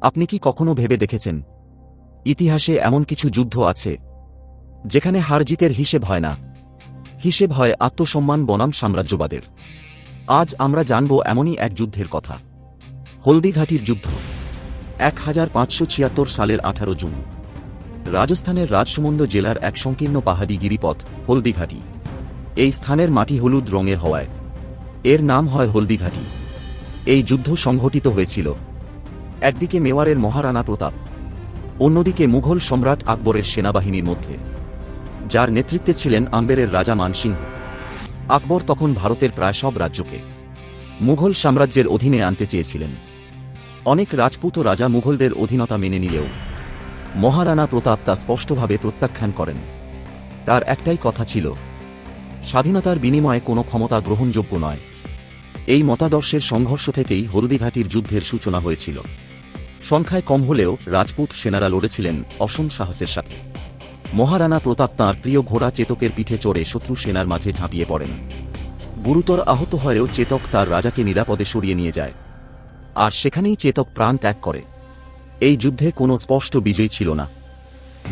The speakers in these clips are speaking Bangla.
আপনি কি কখনো ভেবে দেখেছেন ইতিহাসে এমন কিছু যুদ্ধ আছে যেখানে হার জিতের হিসেব হয় না, হিসেব হয় আত্মসম্মান বনাম সাম্রাজ্যবাদের? আজ আমরা জানব এমনই এক যুদ্ধের কথা, হলদিঘাটির যুদ্ধ। 1576 সালের 18 জুন রাজস্থানের রাজসমন্দ জেলার এক সংকীর্ণ পাহাড়ি গিরিপথ হলদিঘাটি। এই স্থানের মাটি হলুদ রঙের হওয়ায় এর নাম হয় হলদিঘাটি। এই যুদ্ধ সংঘটিত হয়েছিল একদিকে মেওয়ারের মহারানা প্রতাপ, অন্যদিকে মুঘল সম্রাট আকবরের সেনাবাহিনীর মধ্যে, যার নেতৃত্বে ছিলেন আম্বেরের রাজা মানসিংহ। আকবর তখন ভারতের প্রায় সব রাজ্যকে মুঘল সাম্রাজ্যের অধীনে আনতে চেয়েছিলেন। অনেক রাজপুত রাজা মুঘলদের অধীনতা মেনে নিলেও মহারানা প্রতাপ তা স্পষ্টভাবে প্রত্যাখ্যান করেন। তার একটাই কথা ছিল, স্বাধীনতার বিনিময়ে কোনো ক্ষমতা গ্রহণযোগ্য নয়। এই মতাদর্শের সংঘর্ষ থেকেই হলদিঘাটির যুদ্ধের সূচনা হয়েছিল। সংখ্যায় কম হলেও রাজপুত সেনারা লড়েছিলেন অসম সাহসের সাথে। মহারানা প্রতাপ তাঁর প্রিয় ঘোড়া চেতকের পিঠে চড়ে শত্রু সেনার মাঝে ঝাঁপিয়ে পড়েন। গুরুতর আহত হয়েও চেতক তার রাজাকে নিরাপদে সরিয়ে নিয়ে যায়, আর সেখানেই চেতক প্রাণ ত্যাগ করে। এই যুদ্ধে কোনো স্পষ্ট বিজয়ী ছিল না।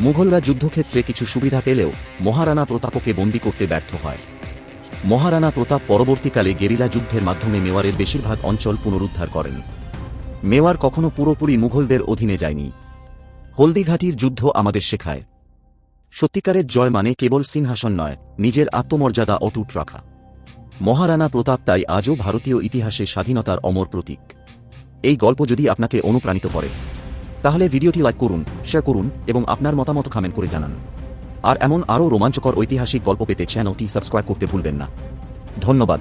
মুঘলরা যুদ্ধক্ষেত্রে কিছু সুবিধা পেলেও মহারানা প্রতাপকে বন্দী করতে ব্যর্থ হয়। মহারানা প্রতাপ পরবর্তীকালে গেরিলা যুদ্ধের মাধ্যমে মেওয়ারের বেশিরভাগ অঞ্চল পুনরুদ্ধার করেন। মেওয়ার কখনো পুরোপুরি মুঘলদের অধীনে যায়নি। হলদিঘাটির যুদ্ধ আমাদের শেখায়, সত্যিকারের জয় মানে কেবল সিংহাসন নয়, নিজের আত্মমর্যাদা অটুট রাখা। মহারানা প্রতাপ তাই আজও ভারতীয় ইতিহাসে স্বাধীনতার অমর প্রতীক। এই গল্প যদি আপনাকে অনুপ্রাণিত করে তাহলে ভিডিওটি লাইক করুন, শেয়ার করুন এবং আপনার মতামত কমেন্ট করে জানান। আর এমন আরও রোমাঞ্চকর ঐতিহাসিক গল্প পেতে চ্যানেলটি সাবস্ক্রাইব করতে ভুলবেন না। ধন্যবাদ।